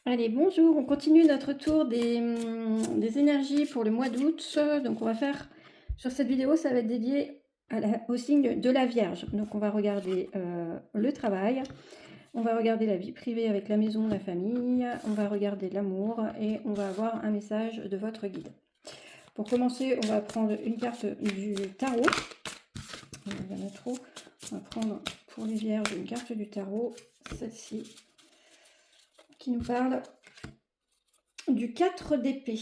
Allez, bonjour, on continue notre tour des énergies pour le mois d'août. Donc on va faire, sur cette vidéo, ça va être dédié au signe de la Vierge. Donc on va regarder le travail, on va regarder la vie privée avec la maison, la famille, on va regarder l'amour et on va avoir un message de votre guide. Pour commencer, on va prendre une carte du tarot. On va mettre où On va prendre pour les Vierges une carte du tarot, celle-ci, qui nous parle du 4 d'épée.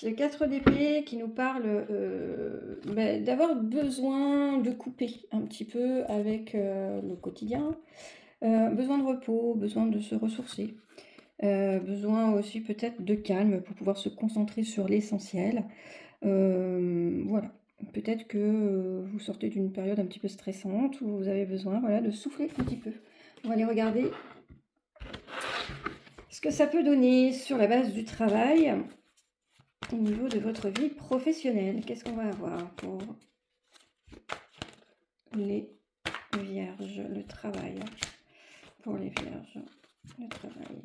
Le 4 d'épée qui nous parle d'avoir besoin de couper un petit peu avec le quotidien, besoin de repos, besoin de se ressourcer, besoin aussi peut-être de calme pour pouvoir se concentrer sur l'essentiel. Voilà, peut-être que vous sortez d'une période un petit peu stressante où vous avez besoin de souffler un petit peu. On va aller regarder ce que ça peut donner sur la base du travail. Au niveau de votre vie professionnelle, qu'est-ce qu'on va avoir pour les Vierges, le travail? Pour les Vierges, le travail.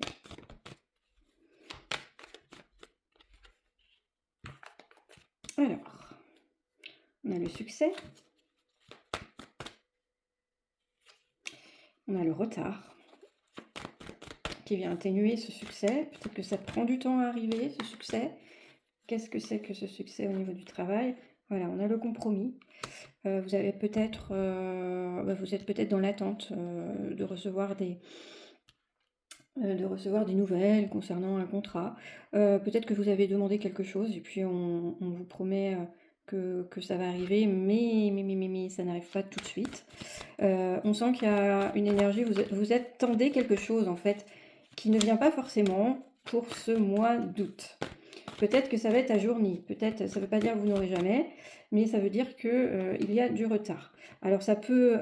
Alors, on a le succès, on a le retard qui vient atténuer ce succès. Peut-être que ça prend du temps à arriver, ce succès. Qu'est-ce que c'est que ce succès au niveau du travail? Voilà, on a le compromis. Vous avez peut-être, vous êtes peut-être dans l'attente de recevoir des nouvelles concernant un contrat. Peut-être que vous avez demandé quelque chose et puis on vous promet que ça va arriver, mais ça n'arrive pas tout de suite. On sent qu'il y a une énergie, vous attendez quelque chose en fait, qui ne vient pas forcément pour ce mois d'août. Peut-être que ça va être ajourni, peut-être, ça ne veut pas dire que vous n'aurez jamais, mais ça veut dire qu'il y a du retard. Alors ça peut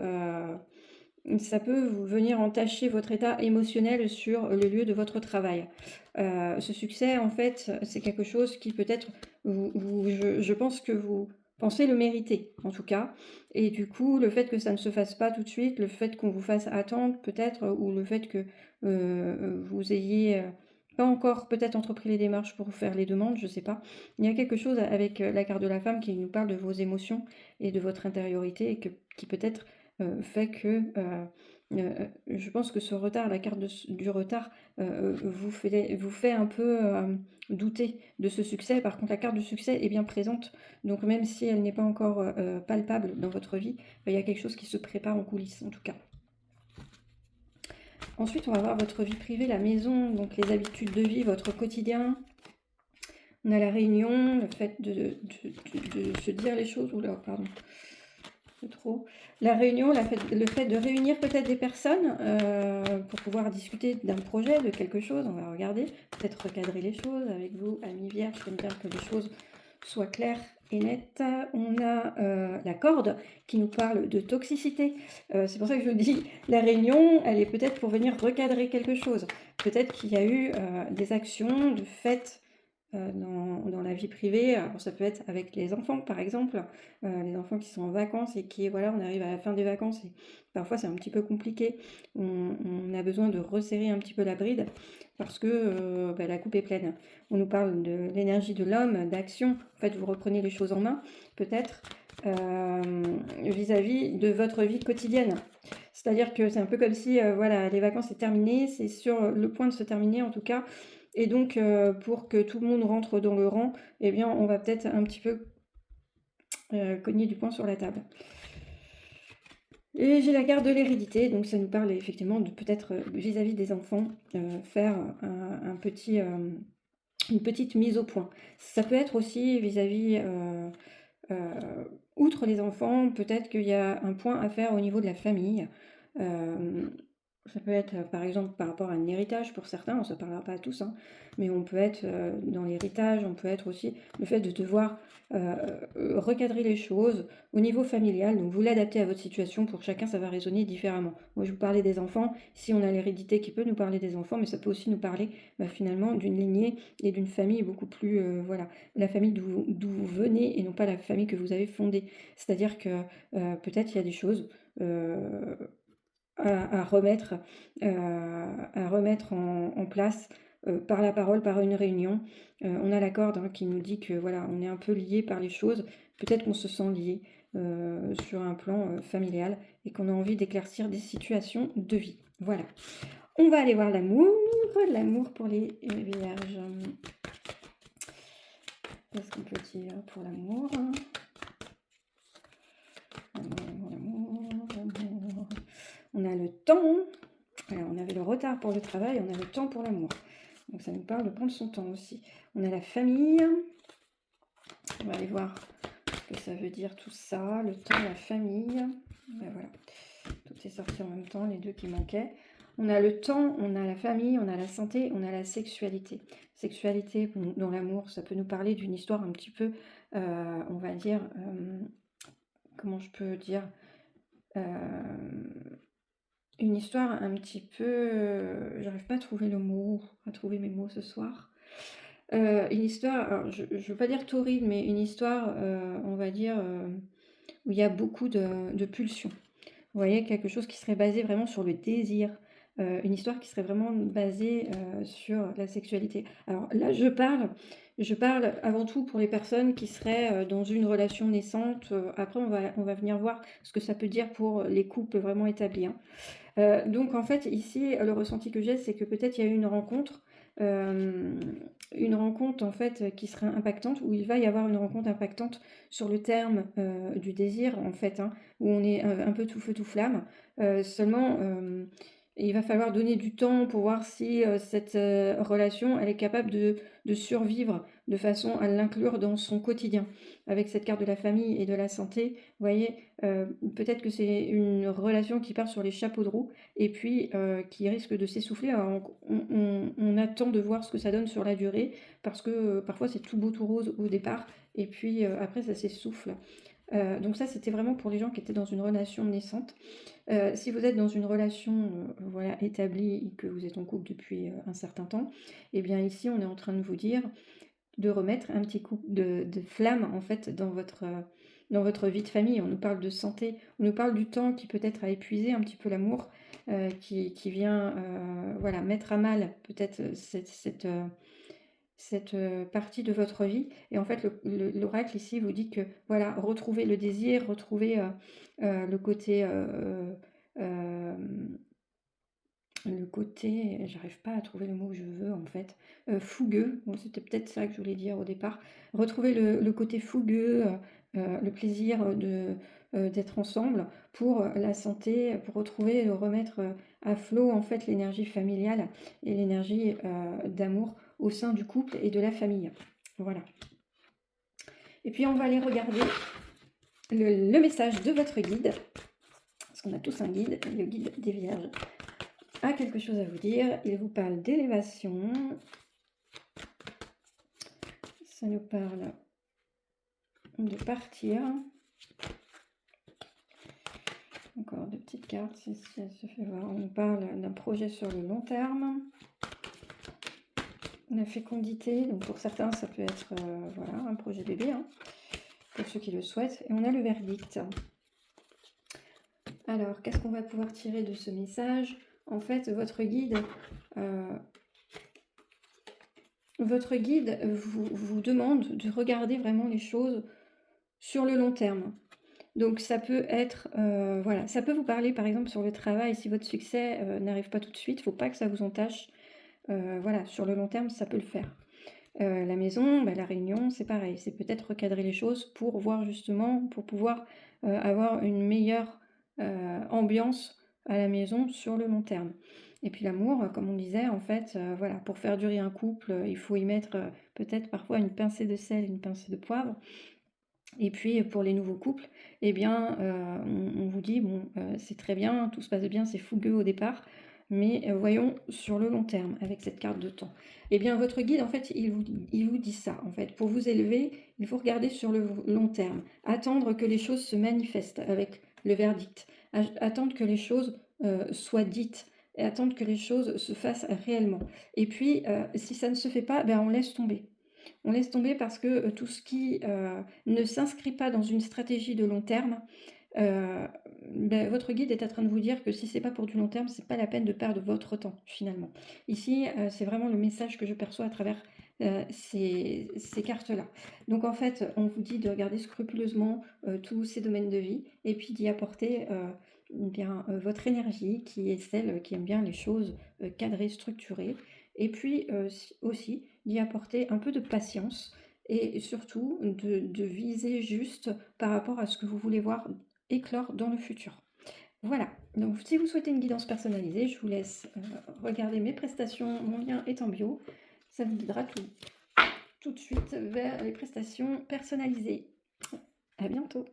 vous venir entacher votre état émotionnel sur le lieu de votre travail. Ce succès, en fait, c'est quelque chose qui peut-être, je pense que vous pensez le mériter, en tout cas. Et du coup, le fait que ça ne se fasse pas tout de suite, le fait qu'on vous fasse attendre, peut-être, ou le fait que vous ayez pas encore peut-être entrepris les démarches pour faire les demandes, je ne sais pas. Il y a quelque chose avec la carte de la femme qui nous parle de vos émotions et de votre intériorité et qui peut-être fait que je pense que ce retard, la carte du retard, vous fait un peu douter de ce succès. Par contre, la carte du succès est bien présente. Donc même si elle n'est pas encore palpable dans votre vie, il y a quelque chose qui se prépare en coulisses en tout cas. Ensuite, on va voir votre vie privée, la maison, donc les habitudes de vie, votre quotidien. On a la réunion, le fait de se dire les choses. Oula, pardon. C'est trop. La réunion, le fait de réunir peut-être des personnes pour pouvoir discuter d'un projet, de quelque chose. On va regarder, peut-être recadrer les choses avec vous, amis vierges, j'aime bien que les choses soient claires et nettes. On a la corde qui nous parle de toxicité. C'est pour ça que je dis, la réunion, elle est peut-être pour venir recadrer quelque chose. Peut-être qu'il y a eu des actions de fait dans la vie privée. Alors ça peut être avec les enfants par exemple, les enfants qui sont en vacances et qui, voilà, on arrive à la fin des vacances et parfois c'est un petit peu compliqué. On a besoin de resserrer un petit peu la bride parce que la coupe est pleine. On nous parle de l'énergie de l'homme, d'action. En fait, vous reprenez les choses en main, peut-être vis-à-vis de votre vie quotidienne. C'est-à-dire que c'est un peu comme si voilà, les vacances c'est terminé, c'est sur le point de se terminer en tout cas. Et donc, pour que tout le monde rentre dans le rang, eh bien, on va peut-être un petit peu cogner du poing sur la table. Et j'ai la carte de l'hérédité, donc ça nous parle effectivement de peut-être vis-à-vis des enfants, faire une petite mise au point. Ça peut être aussi vis-à-vis, outre les enfants, peut-être qu'il y a un point à faire au niveau de la famille. Ça peut être, par exemple, par rapport à un héritage pour certains, ça ne parlera pas à tous, hein, mais on peut être dans l'héritage, on peut être aussi le fait de devoir recadrer les choses au niveau familial, donc vous l'adaptez à votre situation, pour chacun ça va résonner différemment. Moi je vous parlais des enfants, si on a l'hérédité qui peut nous parler des enfants, mais ça peut aussi nous parler finalement d'une lignée et d'une famille beaucoup plus, voilà, la famille d'où vous venez et non pas la famille que vous avez fondée. C'est-à-dire que peut-être il y a des choses à remettre en place par la parole, par une réunion. On a la corde hein, qui nous dit que voilà, on est un peu lié par les choses. Peut-être qu'on se sent lié sur un plan familial et qu'on a envie d'éclaircir des situations de vie. Voilà. On va aller voir l'amour pour les vierges. Qu'est-ce qu'on peut dire pour l'amour? L'amour. On a le temps. Alors, on avait le retard pour le travail, on a le temps pour l'amour. Donc ça nous parle de prendre son temps aussi. On a la famille. On va aller voir ce que ça veut dire tout ça. Le temps, la famille. Ben voilà. Tout est sorti en même temps, les deux qui manquaient. On a le temps, on a la famille, on a la santé, on a la sexualité. Sexualité, dans l'amour, ça peut nous parler d'une histoire un petit peu, on va dire, comment je peux dire, une histoire un petit peu, j'arrive pas à trouver le mot, à trouver mes mots ce soir. Une histoire, alors je veux pas dire torride, mais une histoire, on va dire, où il y a beaucoup de pulsions. Vous voyez, quelque chose qui serait basé vraiment sur le désir, une histoire qui serait vraiment basée sur la sexualité. Alors là, je parle avant tout pour les personnes qui seraient dans une relation naissante. Après, on va venir voir ce que ça peut dire pour les couples vraiment établis. Donc en fait, ici, le ressenti que j'ai, c'est que peut-être il y a eu une rencontre en fait qui serait impactante, où il va y avoir une rencontre impactante sur le terme du désir en fait, hein, où on est un peu tout feu tout flamme. Seulement, il va falloir donner du temps pour voir si cette relation elle est capable de survivre de façon à l'inclure dans son quotidien. Avec cette carte de la famille et de la santé, vous voyez, peut-être que c'est une relation qui part sur les chapeaux de roue et puis qui risque de s'essouffler. Alors, on attend de voir ce que ça donne sur la durée parce que parfois c'est tout beau tout rose au départ et puis après ça s'essouffle. Donc ça c'était vraiment pour les gens qui étaient dans une relation naissante. Si vous êtes dans une relation voilà, établie et que vous êtes en couple depuis un certain temps, et bien ici on est en train de vous dire de remettre un petit coup de flamme en fait dans votre vie de famille. On nous parle de santé, on nous parle du temps qui peut-être a épuisé un petit peu l'amour, qui vient voilà, mettre à mal peut-être cette partie de votre vie. Et en fait, l'oracle ici vous dit que voilà, retrouvez le désir, retrouvez le côté j'arrive pas à trouver le mot que je veux en fait, fougueux, bon, c'était peut-être ça que je voulais dire au départ. Retrouver le côté fougueux, le plaisir d'être ensemble pour la santé, pour retrouver, remettre à flot en fait l'énergie familiale et l'énergie d'amour au sein du couple et de la famille. Voilà. Et puis on va aller regarder le message de votre guide, parce qu'on a tous un guide, le guide des Vierges a quelque chose à vous dire. Il vous parle d'élévation. Ça nous parle de partir. Encore deux petites cartes, si elle se fait voir. On nous parle d'un projet sur le long terme. La fécondité, donc pour certains ça peut être voilà, un projet bébé, hein, pour ceux qui le souhaitent. Et on a le verdict. Alors, qu'est-ce qu'on va pouvoir tirer de ce message? En fait, votre guide vous demande de regarder vraiment les choses sur le long terme. Donc ça peut être, voilà, ça peut vous parler par exemple sur le travail, si votre succès n'arrive pas tout de suite, il ne faut pas que ça vous entache. Voilà, sur le long terme, ça peut le faire. La maison, la réunion, c'est pareil, c'est peut-être recadrer les choses pour voir justement, pour pouvoir avoir une meilleure ambiance à la maison sur le long terme. Et puis l'amour, comme on disait, en fait, voilà, pour faire durer un couple, il faut y mettre peut-être parfois une pincée de sel, une pincée de poivre. Et puis pour les nouveaux couples, eh bien, on vous dit, bon, c'est très bien, tout se passe bien, c'est fougueux au départ, mais voyons sur le long terme, avec cette carte de temps. Eh bien, votre guide, en fait, il vous dit ça, en fait. Pour vous élever, il faut regarder sur le long terme, attendre que les choses se manifestent avec le verdict, attendre que les choses soient dites, et attendre que les choses se fassent réellement. Et puis, si ça ne se fait pas, ben, on laisse tomber. On laisse tomber parce que tout ce qui ne s'inscrit pas dans une stratégie de long terme, votre guide est en train de vous dire que si c'est pas pour du long terme, c'est pas la peine de perdre votre temps, finalement. Ici, c'est vraiment le message que je perçois à travers, ces cartes-là. Donc en fait, on vous dit de regarder scrupuleusement, tous ces domaines de vie et puis d'y apporter, bien, votre énergie qui est celle qui aime bien les choses, cadrées, structurées et puis, aussi d'y apporter un peu de patience et surtout de viser juste par rapport à ce que vous voulez voir éclore dans le futur. Voilà, donc si vous souhaitez une guidance personnalisée, je vous laisse regarder mes prestations, mon lien est en bio, ça vous guidera tout de suite vers les prestations personnalisées. À bientôt.